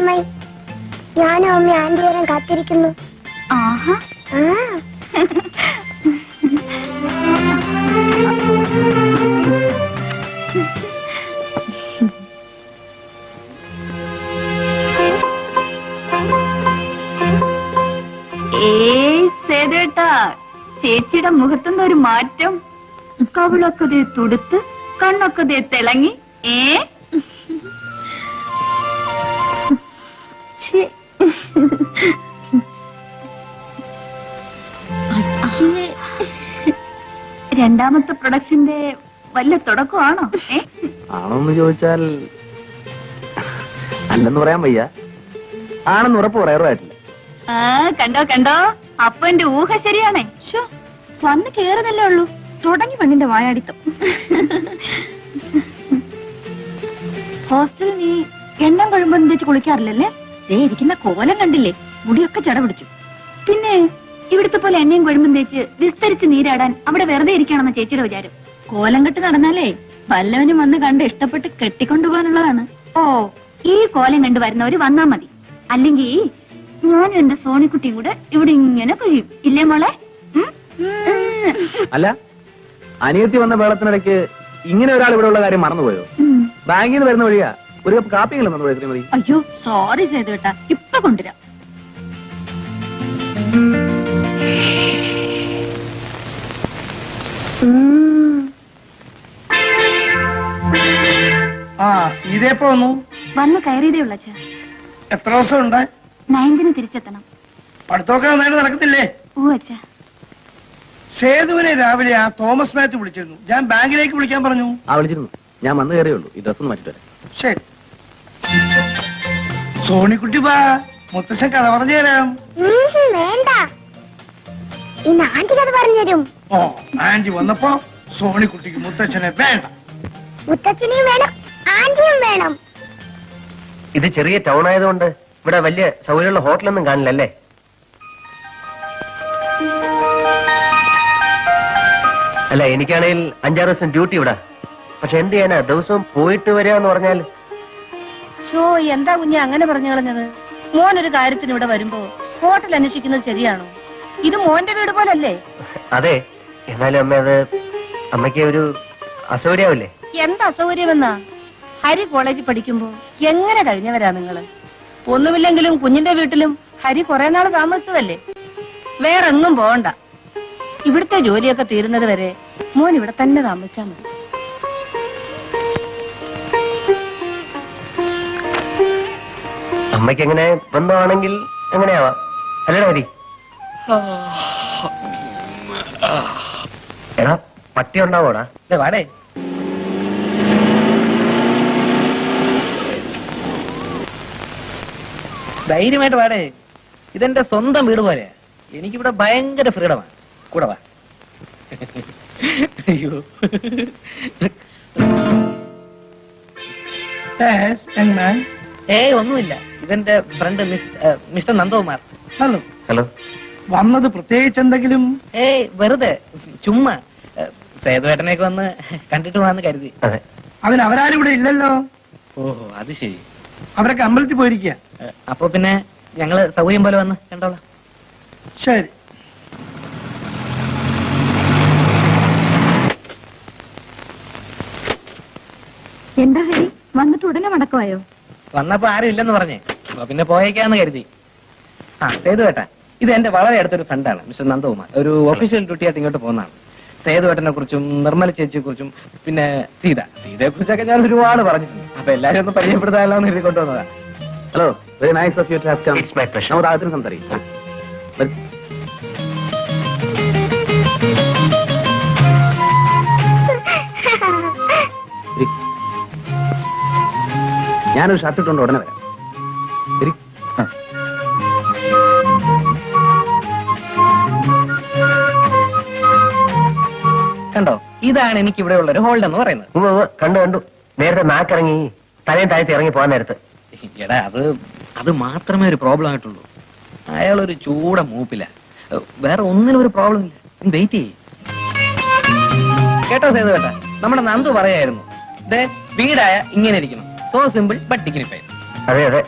അമ്മായി. ഞാനും അമ്മ ആന്റിയേരം കാത്തിരിക്കുന്നു. ആഹാ. സേതേട്ടാ, ചേച്ചിയുടെ മുഖത്തുനിന്ന് ഒരു മാറ്റം. കവിളൊക്കെ ദേ തുടുത്ത്, കണ്ണൊക്കെ ദേ തിളങ്ങി. രണ്ടാമത്തെ പ്രൊഡക്ഷന്റെ വല്ല തുടക്കമാണോ? ആണോന്ന് ചോദിച്ചാൽ അല്ലെന്ന് പറയാൻ വയ്യ, ആണെന്ന് ഉറപ്പ് പറയാറുമായിട്ടില്ല. കണ്ടോ കണ്ടോ, അപ്പൊ എന്റെ ഊഹ ശരിയാണേ. വന്ന് കേറുന്നല്ലേ ഉള്ളൂ, തുടങ്ങി പെണ്ണിന്റെ വായാടിത്തം. ഹോസ്റ്റലിൽ നീ എണ്ണം കഴിയുമ്പോൾ തേച്ച് കുളിക്കാറില്ലല്ലേ? ഇരിക്കുന്ന കോലം കണ്ടില്ലേ, മുടിയൊക്കെ ചട പിടിച്ചു. പിന്നെ ഇവിടുത്തെ പോലെ എണ്ണയും കൊഴുമ്പും തേച്ച് വിസ്തരിച്ച് നീരാടാൻ അവിടെ വെറുതെ ഇരിക്കണമെന്ന് ചേച്ചിയുടെ വിചാരം. കോലം കെട്ട് നടന്നാലേ വല്ലവനും വന്ന് കണ്ട് ഇഷ്ടപ്പെട്ട് കെട്ടിക്കൊണ്ടുപോകാനുള്ളതാണ്. ഓ, ഈ കോലം കണ്ടു വരുന്നവര് വന്നാ മതി. അല്ലെങ്കിൽ ഞാനും എന്റെ സോണിക്കുട്ടിയും കൂടെ ഇവിടെ ഇങ്ങനെ കഴിയും, ഇല്ലേ മോളെ? അല്ല, അനിയത്തി വന്ന വേളത്തിനിടയ്ക്ക് ഇങ്ങനെ ഒരാൾ ഇവിടെ ഉള്ള കാര്യം മറന്നുപോയോ? ബാങ്കിൽ നിന്ന് വരുന്ന വഴിയാ ഒരു കപ്പ് കാപ്പിയെങ്കിലും തന്നു ശ്രീമതി. അയ്യോ സോറി സേതുവേട്ടാ, ഇപ്പൊ കൊണ്ടുവരാം. സീതയപ്പോ വന്ന് കയറിയതേ ഉള്ള അച്ഛാ. എത്ര ദിവസം ഉണ്ട്? 9ന് തിരിച്ചെത്തണം. പഠിത്തമൊക്കെ നന്നായിട്ട് നടക്കത്തില്ലേ? ഓ അച്ഛാ. സേതുവിനെ രാവിലെ ആ തോമസ് മാത്യു വിളിച്ചിരുന്നു. ഞാൻ ബാങ്കിലേക്ക് വിളിക്കാൻ പറഞ്ഞു. വിളിച്ചിരുന്നു, ഞാൻ വന്നു കയറിയുള്ളൂ. ഈ ഡ്രസ് ഒന്ന് മാറ്റിട്ട് വരാം. ശരി. സോണിക്കുട്ടി വാ, മുത്തശ്ശൻ കഥ പറഞ്ഞു തരാം. വേണ്ട, ഇന്ന് ആന്റി കഥ പറഞ്ഞുതരും. ഓ, ആന്റി വന്നപ്പോ സോണിക്കുട്ടിക്ക് മുത്തച്ഛനെ വേണ്ട. മുത്തച്ഛനെയും വേണം, ആന്റിയും വേണം. ഇത് ചെറിയ ടൗൺ ആയതുകൊണ്ട് ഇവിടെ വലിയ സൗകര്യമുള്ള ഹോട്ടലൊന്നും കാണില്ലല്ലേ? അല്ല, എനിക്കാണെങ്കിൽ 5-6 ദിവസം ഡ്യൂട്ടി ഇവിടെ. പക്ഷെ എന്ത് ചെയ്യാനാ, ദിവസവും പോയിട്ട് വരാന്ന് പറഞ്ഞാൽ. എന്താ കുഞ്ഞെ അങ്ങനെ പറഞ്ഞു കളഞ്ഞത്? മോനൊരു കാര്യത്തിന് ഇവിടെ വരുമ്പോ ഹോട്ടൽ അന്വേഷിക്കുന്നത് ശരിയാണോ? ഇത് മോന്റെ വീട് പോലല്ലേ? അതെ, എന്നാലും അമ്മ, അത് അമ്മയ്ക്ക് ഒരു അസൗകര്യാവില്ലേ? എന്താ അസൗകര്യമെന്നാ? ഹരി കോളേജിൽ പഠിക്കുമ്പോ എങ്ങനെ കഴിഞ്ഞവരാ നിങ്ങള്? ഒന്നുമില്ലെങ്കിലും കുഞ്ഞിന്റെ വീട്ടിലും ഹരി കുറെ നാൾ താമസിച്ചതല്ലേ. വേറെങ്ങും പോകണ്ട. ഇവിടുത്തെ ജോലിയൊക്കെ തീരുന്നത് വരെ മോൻ ഇവിടെ തന്നെ താമസിച്ചാ മതി. അമ്മയ്ക്ക് എങ്ങനെ ബന്ധമാണെങ്കിൽ എങ്ങനെയാവാം, അല്ലേടാ ഹരി? എടാ, പട്ടി ഉണ്ടാവോടാ? വാടേ, ധൈര്യമായിട്ട് വാടേ. ഇതെന്റെ സ്വന്തം വീട് പോലെ. എനിക്കിവിടെ ഭയങ്കര ഫ്രീഡമാണ്. കൂടെ വാ. അയ്യോ, ഒന്നുമില്ല. ഇതെന്റെ front mister Nandakumar. Hello. Hello. വന്നത് പ്രത്യേകിച്ച് എന്തെങ്കിലും? വെറുതെ ചുമ്മാ സേതുവേട്ടനെയൊക്കെ വന്ന് കണ്ടിട്ട് പോവാന്ന് കരുതി. അതിന് അവരാരും ഇവിടെ ഇല്ലല്ലോ. ഓഹോ, അത് ശരി. അവരൊക്കെ അമ്പലത്തിൽ പോയിരിക്കുക. അപ്പൊ പിന്നെ ഞങ്ങള് സൗകര്യം പോലെ വന്ന് കണ്ടോളാം. ശരി. എന്താ ഹരി, വന്നിട്ട് ഉടനെ മടക്കമായോ? വന്നപ്പോ ആരും ഇല്ലെന്ന് പറഞ്ഞേ, അപ്പൊ പിന്നെ പോയേക്കാന്ന് കരുതി. സേതുവേട്ട, ഇത് എന്റെ വളരെ അടുത്തൊരു ഫ്രണ്ടാണ്, മിസ്റ്റർ നന്ദകുമാർ. ഒരു ഒഫീഷ്യൽ ഡ്യൂട്ടി ആയിട്ട് ഇങ്ങോട്ട് പോകുന്നതാണ്. സേതുവേട്ടനെ കുറിച്ചും നിർമ്മല ചേച്ചിയെ കുറിച്ചും പിന്നെ സീതയെ കുറിച്ചൊക്കെ ഞാൻ ഒരുപാട് പറഞ്ഞിട്ടുണ്ട്. അപ്പൊ എല്ലാരും ഒന്ന് പരിചയപ്പെടുത്താമല്ലോ എന്ന് എഴുതി കൊണ്ടുവന്നതാ. Hello, very nice of you to have come. It's my pleasure. നമുക്ക് ആദ്യം സംസാരിക്കാം. ഞാനൊരു ഷർട്ട് ഇട്ടുകൊണ്ട് ഉടനെ വരാം. ശരി. കണ്ടോ, ഇതാണ് എനിക്ക് ഇവിടെ ഉള്ള ഒരു ഹോൾഡ് എന്ന് പറയുന്നത്. കണ്ടു. നേരത്തെ നാക്കിറങ്ങി തലയും താഴ്ത്തി ഇറങ്ങി പോകാൻ നേരത്ത്. എടാ, അത് മാത്രമേ ഒരു പ്രോബ്ലം ആയിട്ടുള്ളൂ. അയാളൊരു ചൂട മൂപ്പില്ല, വേറെ ഒന്നിനും ഒരു പ്രോബ്ലം ഇല്ല. വെയിറ്റ് ചെയ്യ്. കേട്ടോ സേതു കേട്ടാ, നമ്മുടെ നന്ദു പറയായിരുന്നു, വീടായ ഇങ്ങനെ ഇരിക്കണം, സോ സിമ്പിൾ ബട്ട് ഡിഗ്നിഫൈഡ്. അതെ അതെ.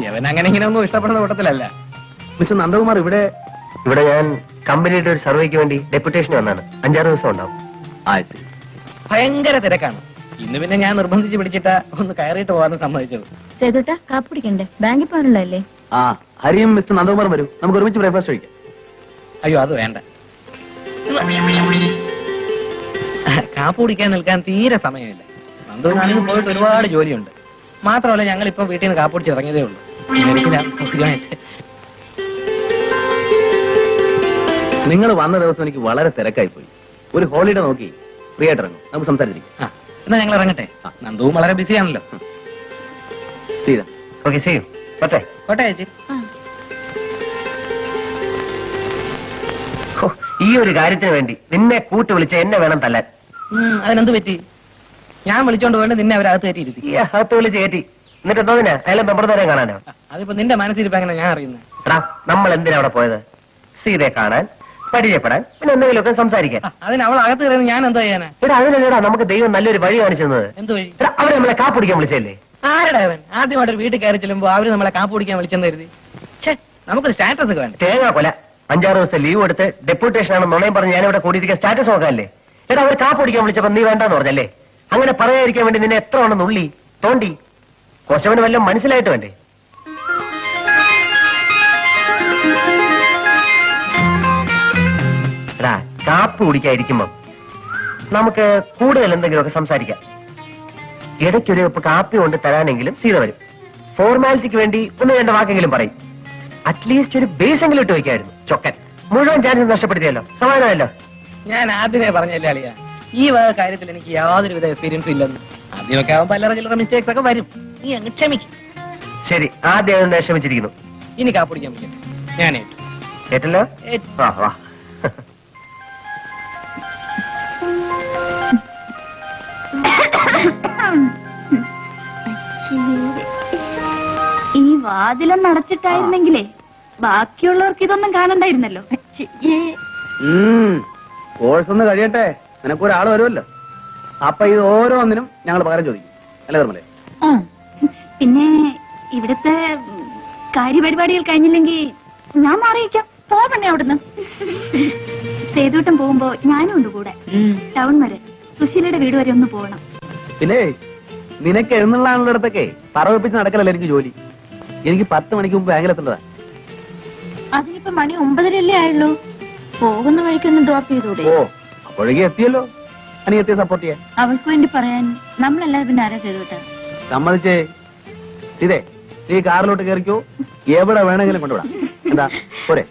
അവൻ അങ്ങനെ ഇങ്ങനെ ഒന്നും ഇഷ്ടപ്പെടുന്ന കൂട്ടത്തിലല്ല. മിസ്റ്റർ നന്ദകുമാർ ഇവിടെ ഇവിടെ ഞാൻ കമ്പനിയുടെ ഒരു സർവേക്ക് വേണ്ടി ഡെപ്യൂട്ടേഷൻ വന്നാണ്. 5-6 ദിവസം ഉണ്ടാവും. ആയിട്ട് ഭയങ്കര തിരക്കാണ്. ഇന്ന് പിന്നെ ഞാൻ നിർബന്ധിച്ച് പിടിച്ചിട്ട് ഒന്ന് കയറിയിട്ട് പോകാൻ സമ്മതിച്ചത്. സേതുട്ടാ കാപ്പ് കുടിക്കണ്ടേ? ബാങ്കിൽ പോകാനുള്ളതല്ലേ? ആ ഹരിയും മിസ്റ്റർ നന്ദകുമാറും വരൂ, നമുക്ക് ഒരുമിച്ച് ബ്രേക്ക്ഫാസ്റ്റ് കഴിക്കാം. അയ്യോ അത് വേണ്ട. കാപ്പ് കുടിക്കാൻ നിൽക്കാൻ തീരെ സമയമില്ല. നന്ദുനാണെങ്കിൽ പോയിട്ട് ഒരുപാട് ജോലിയുണ്ട്. മാത്രമല്ല ഞങ്ങൾ ഇപ്പൊ വീട്ടിൽ നിന്ന് കാപ്പ് കുടിച്ച് ഇറങ്ങിയതേ ഉള്ളൂ. നിങ്ങൾ വന്ന ദിവസം എനിക്ക് വളരെ തിരക്കായി പോയി. ഒരു ഹോളിഡേ നോക്കി ഫ്രീ ആയിട്ട് ഇറങ്ങും, നമുക്ക് സംസാരിച്ചിരിക്കും. എന്നാ ഞങ്ങൾ ഇറങ്ങട്ടെ. നന്ദുവും വളരെ ബിസിയാണല്ലോ. ചെയ്ത ഓക്കെ ചെയ്യും. പറ്റേ കോട്ടെ ചേച്ചി. ഹോ, ഈ ഒരു കാര്യത്തിന് വേണ്ടി നിന്നെ കൂട്ടി വിളിച്ച എന്നെ വേണം തല്ലാൻ. അതിനെന്ത് പറ്റി? ഞാൻ വിളിച്ചോണ്ട് പോയിട്ട് നിന്നെ അവരകത്ത് കയറ്റിയിരുത്തി. ഈ അകത്ത് വിളിച്ച് കയറ്റി എന്നിട്ട് എന്തോന്നിനാ അയാളെ മെമ്പർമാരെ കാണാനോ? അതിപ്പോ നിന്റെ മനസ്സിലിപ്പോ എങ്ങനെ ഞാൻ അറിയുന്നത്? എടാ നമ്മൾ എന്തിനാ അവിടെ പോയത്? സീതയെ കാണാൻ, പരിചയപ്പെടാൻ, പിന്നെ എന്തെങ്കിലുമൊക്കെ സംസാരിക്കാൻ. അതിന് അവൾ അകത്ത് കയറുന്നത് ഞാൻ എന്താ ചെയ്യാനാ? എടാ അതിനല്ലേടാ നമുക്ക് ദൈവം നല്ലൊരു വഴി കാണിച്ചത്. എന്ത് വഴി? എടാ അവരെ നമ്മളെ കാപ്പിടിക്കാൻ വിളിച്ചല്ലേ? ആരുടെ അവൻ? ആദ്യമായിട്ട് വീട്ടിൽ കയറി ചെല്ലുമ്പോ അവര് നമ്മളെ കാപ്പ് കുടിക്കാൻ വിളിച്ചെന്ന് കരുതി. ഛേ, നമുക്കൊരു സ്റ്റാറ്റസ് ഒക്കെ വേണ്ട. തേങ്ങാ കൊല 5-6 ദിവസത്തെ ലീവ് എടുത്ത് ഡെപ്യൂട്ടേഷൻ ആണെന്ന് നുണയും പറഞ്ഞ് ഞാനിവിടെ കൂടിയിരിക്കാൻ സ്റ്റാറ്റസ് നോക്കാല്ലേ? എടാ അവർ കാപ്പിടിക്കാൻ വിളിച്ചപ്പോ നീ വേണ്ടെന്ന് പറഞ്ഞല്ലേ? അങ്ങനെ പറയാതിരിക്കാൻ വേണ്ടി നിന്നെ എത്ര വേണം നുള്ളി തോണ്ടി? കൊശവന് വല്ലതും മനസ്സിലായിട്ട് വേണ്ടേ? എടാ കാപ്പ് കുടിക്കാതിരിക്കുമ്പോ നമുക്ക് കൂടുതൽ എന്തെങ്കിലുമൊക്കെ സംസാരിക്കാം. ഇടയ്ക്കൊരു കപ്പ് കാപ്പി കൊണ്ട് തരാനെങ്കിലും സീത വരും. ഫോർമാലിറ്റിക്ക് വേണ്ടി 1-2 വാക്കെങ്കിലും പറയും. അറ്റ്ലീസ്റ്റ് ഒരു ബേസ് എങ്കിലും ഇട്ട് വയ്ക്കായിരുന്നു. ചൊക്കൻ മുഴുവൻ ചാൻസ് നഷ്ടപ്പെടുത്തിയല്ലോ. സമാധാനമല്ലോ. ഞാൻ ആദ്യമേ പറഞ്ഞല്ലേ അളിയ, ഈ വക കാര്യത്തിൽ എനിക്ക് യാതൊരുവിധ എക്സ്പീരിയൻസും ഇല്ലെന്ന്. ആദ്യമൊക്കെ ആവുമ്പോ അല്ലറ ചില്ലറ മിസ്റ്റേക്സ് ഒക്കെ വരും. നീ അങ്ങ് ക്ഷമിക്കും. ശരി, ആദ്യം ഒന്ന് ക്ഷമിച്ചിരിക്കുന്നു. ഇനി കാപ്പിടിക്കാൻ പറ്റട്ടെ. ഞാനേ കേട്ടല്ലോ? വാ വാ. ഈ വാതിലൊന്ന് അടച്ചിട്ടായിരുന്നെങ്കിലേ ബാക്കിയുള്ളവർക്ക് ഇതൊന്നും കാണണ്ടായിരുന്നല്ലോ. കോഴ്സ് ഒന്ന് കഴിയട്ടെ, നിനക്കൊരാൾ വരുമല്ലോ. അപ്പൊ ഇത് ഓരോന്നിനും ഞങ്ങൾ പകരം ചോദിക്കും, അല്ലേ നിർമ്മലേ? പിന്നെ ഇവിടുത്തെ കാര്യപരിപാടികൾ കഴിഞ്ഞില്ലെങ്കിൽ ഞാൻ മാറിയിക്കാം. പോവണേ അവിടുന്ന്. സേതുവട്ടം പോകുമ്പോ ഞാനും ഉണ്ട് കൂടെ. ടൗൺ വരെ സുശീലയുടെ വീട് വരെ ഒന്ന് പോകണം. പിന്നെ നിനക്ക് എഴുന്നള്ളാനുള്ളിടത്തൊക്കെ പറവപ്പിച്ച് നടക്കലല്ല എനിക്ക് ജോലി. എനിക്ക് 10 മണിക്ക് മുമ്പ് ബാങ്കിലെത്തേണ്ടതാ. അതിനിപ്പോ മണി 9:30 ആയുള്ളൂ. പോകുന്ന വഴിക്കൊന്ന് ഡ്രോപ്പ് ചെയ്തൂടെ? ഓ, അപ്പോഴേക്കും എത്തിയല്ലോ. അനിയത്തിയെ സപ്പോർട്ട് ചെയ്യാൻ അവൾക്ക് വേണ്ടി പറയാൻ നമ്മളല്ലാതെ പിന്നെ ആരാ ചെയ്തുവിട്ടാ? സമ്മതിച്ചേ. ഇതേ നീ കാറിലോട്ട് കയറിക്കോ, എവിടെ വേണമെങ്കിലും കൊണ്ടുവിടാം. എന്താ പോരെ?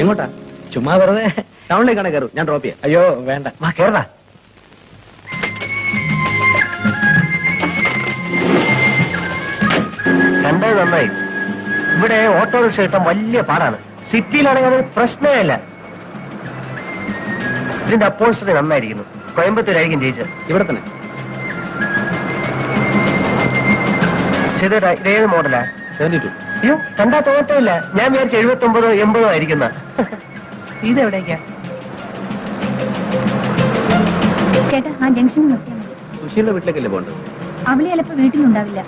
എങ്ങോട്ടാ? ചുമ്മാ വെറുതെ ടൗണിലേക്കാണ് കയറും, ഞാൻ ഡ്രോപ്പ് ചെയ്യാം. അയ്യോ വേണ്ട. വാ കേറടാ. കണ്ടത് നന്നായി. ഇവിടെ ഓട്ടോറിക്ഷ കിട്ടാൻ വലിയ പാടാണ്. സിറ്റിയിലാണെങ്കിൽ അതൊരു പ്രശ്നമേ അല്ല. ഇതിന്റെ അപ്പോൾസ്റ്ററി നന്നായിരിക്കുന്നു. കോയമ്പത്തൂരായിരിക്കും ജയിച്ചത്. ഇവിടെ തന്നെ ശരിടാ. ഇതേത് മോഡലാ? 72. അയ്യോ കണ്ടാ തോറ്റമില്ല. ഞാൻ വിചാരിച്ച 79-80 ആയിരിക്കുന്ന. ഇതെവിടേക്കാ? ചേട്ടാ ആ ജംഗ്ഷനിൽ നിർത്തിയാൽ മതി. സുശീലിന്റെ വീട്ടിലേക്കല്ലേ പോകേണ്ടത്? അവളെ ചിലപ്പോ വീട്ടിലുണ്ടാവില്ല.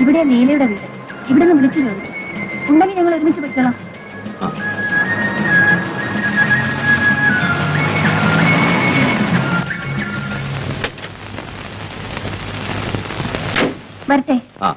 ഇവിടെ ലീലയുടെ വീട്. ഇവിടെ നിന്ന് വിളിച്ചു ചോദിച്ചു. ഉണ്ടെങ്കിൽ ഞങ്ങൾ ഒരുമിച്ച് പൊയ്ക്കോളാം. ആ. വരട്ടെ. ആ